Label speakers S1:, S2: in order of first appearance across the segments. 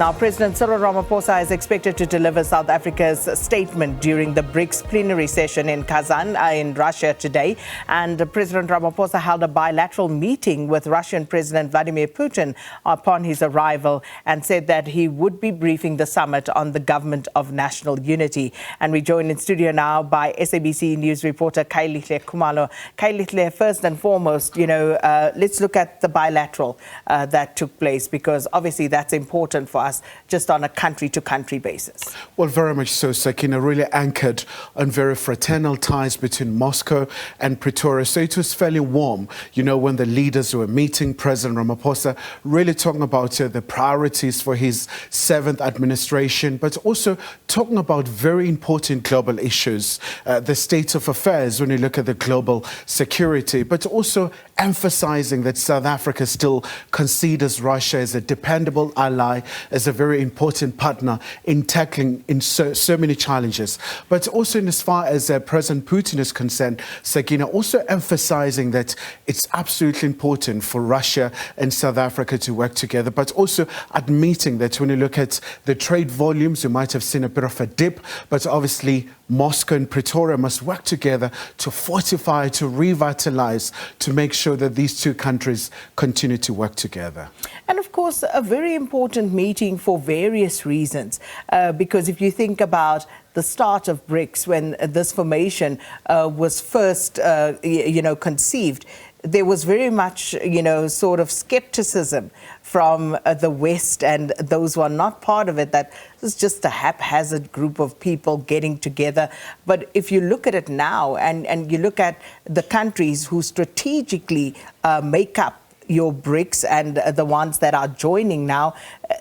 S1: Now, President Cyril Ramaphosa is expected to deliver South Africa's statement during the BRICS plenary session in Kazan in Russia today. And President Ramaphosa held a bilateral meeting with Russian President Vladimir Putin upon his arrival and said that he would be briefing the summit on the government of national unity. And we join in studio now by SABC News reporter Khayelihle Khumalo. Khayelihle, first and foremost, let's look at the bilateral that took place, because obviously that's important for us just on a country-to-country basis.
S2: Well, very much so, Sakina, really anchored on very fraternal ties between Moscow and Pretoria. So it was fairly warm, when the leaders were meeting. President Ramaphosa really talking about the priorities for his 7th administration, but also talking about very important global issues, the state of affairs when you look at the global security, but also emphasizing that South Africa still considers Russia as a dependable ally, as a very important partner in tackling so many challenges. But also in as far as President Putin is concerned, Sakina, also emphasizing that it's absolutely important for Russia and South Africa to work together, but also admitting that when you look at the trade volumes, you might have seen a bit of a dip, but obviously Moscow and Pretoria must work together to fortify, to revitalize, to make sure that these two countries continue to work together.
S1: And of course, a very important meeting for various reasons, because if you think about the start of BRICS, when this formation was first, conceived, there was very much, sort of skepticism from the West and those who are not part of it, that it's just a haphazard group of people getting together. But if you look at it now and you look at the countries who strategically make up your BRICS and the ones that are joining now,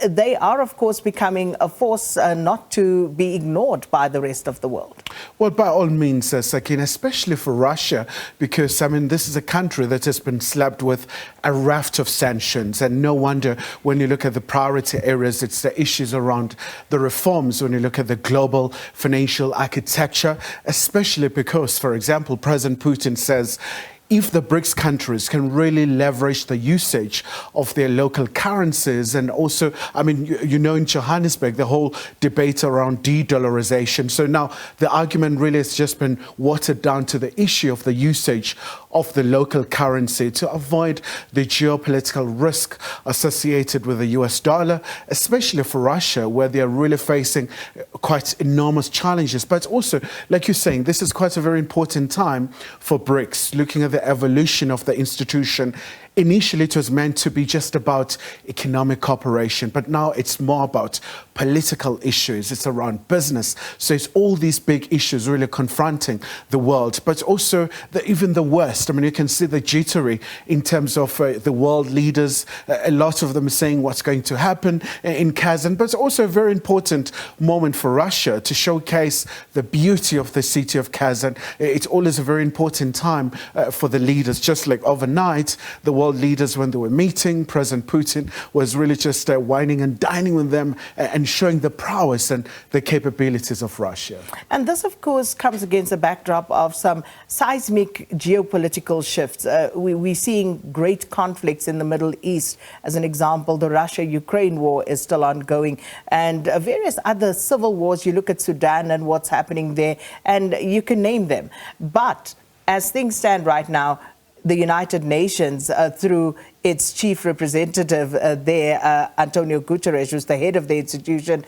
S1: they are, of course, becoming a force not to be ignored by the rest of the world.
S2: Well, by all means, Sakina, especially for Russia, because, this is a country that has been slapped with a raft of sanctions. And no wonder when you look at the priority areas, it's the issues around the reforms, when you look at the global financial architecture, especially because, for example, President Putin says, if the BRICS countries can really leverage the usage of their local currencies, and also, in Johannesburg, the whole debate around de-dollarization. So now the argument really has just been watered down to the issue of the usage of the local currency to avoid the geopolitical risk associated with the US dollar, especially for Russia, where they are really facing quite enormous challenges. But also, like you're saying, this is quite a very important time for BRICS, looking at the evolution of the institution. Initially, it was meant to be just about economic cooperation, but now it's more about political issues. It's around business. So it's all these big issues really confronting the world, but also even the West. You can see the jittery in terms of the world leaders. A lot of them are saying what's going to happen in Kazan, but it's also a very important moment for Russia to showcase the beauty of the city of Kazan. It's always a very important time for the leaders. Just like overnight, the world leaders, when they were meeting, President Putin was really just whining and dining with them and showing the prowess and the capabilities of Russia.
S1: And this, of course, comes against the backdrop of some seismic geopolitical shifts. We're seeing great conflicts in the Middle East. As an example, the Russia-Ukraine war is still ongoing, and various other civil wars. You look at Sudan and what's happening there, and you can name them. But as things stand right now, the United Nations, through its chief representative there, Antonio Guterres, who's the head of the institution,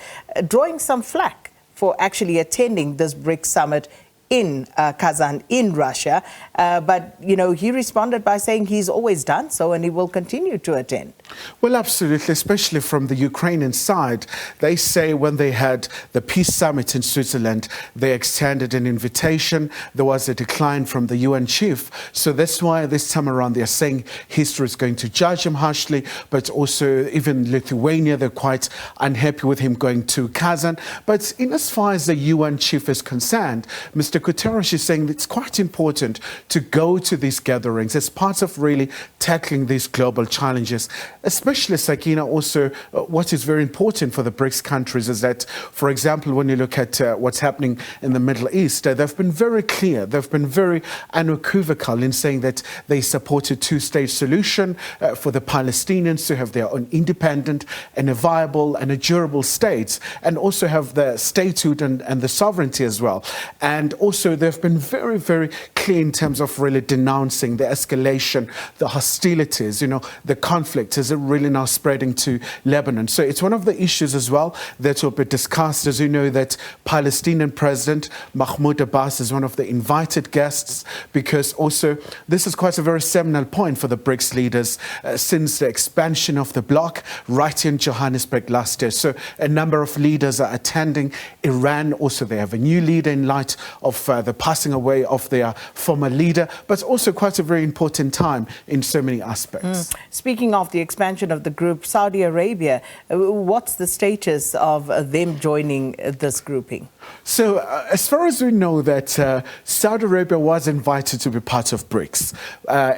S1: drawing some flack for actually attending this BRICS summit in Kazan, in Russia. But, he responded by saying he's always done so and he will continue to attend.
S2: Well, absolutely, especially from the Ukrainian side. They say when they had the peace summit in Switzerland, they extended an invitation. There was a decline from the UN chief. So that's why this time around they're saying history is going to judge him harshly, but also even Lithuania, they're quite unhappy with him going to Kazan. But in as far as the UN chief is concerned, Mr. Guterres is saying it's quite important to go to these gatherings as part of really tackling these global challenges, especially, Sakina, also what is very important for the BRICS countries is that, for example, when you look at what's happening in the Middle East, they've been very clear, they've been very unequivocal in saying that they support a two-state solution for the Palestinians to have their own independent and a viable and a durable state, and also have the statehood and the sovereignty as well. And also they've been very, very clear in terms of really denouncing the escalation, the hostilities, the conflict is really now spreading to Lebanon. So it's one of the issues as well that will be discussed. As you know, that Palestinian President Mahmoud Abbas is one of the invited guests, because also this is quite a very seminal point for the BRICS leaders since the expansion of the bloc right in Johannesburg last year. So a number of leaders are attending. Iran also, they have a new leader in light of the passing away of their former leader, but also quite a very important time in so many aspects.
S1: Speaking of the expansion of the group, Saudi Arabia, what's the status of them joining this grouping?
S2: So as far as we know, that Saudi Arabia was invited to be part of BRICS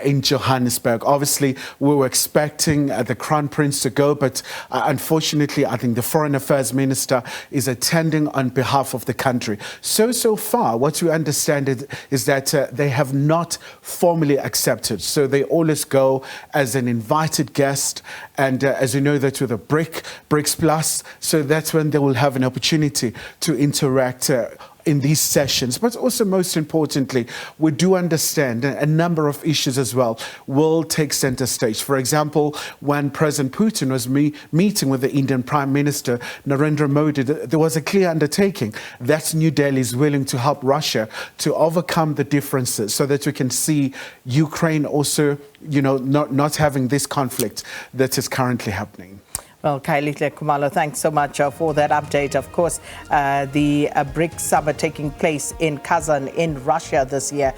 S2: in Johannesburg. Obviously, we were expecting the Crown Prince to go, but unfortunately, I think the Foreign Affairs Minister is attending on behalf of the country. So far, what we understand is that they have not formally accepted. So they always go as an invited guest. And as you know, that with a BRICS Plus, so that's when they will have an opportunity to interact in these sessions. But also, most importantly, we do understand a number of issues as well will take center stage. For example, when President Putin was meeting with the Indian Prime Minister Narendra Modi, there was a clear undertaking that New Delhi is willing to help Russia to overcome the differences so that we can see Ukraine also, not having this conflict that is currently happening.
S1: Well, Khayelihle Khumalo, thanks so much for that update. Of course, the BRICS Summit taking place in Kazan in Russia this year.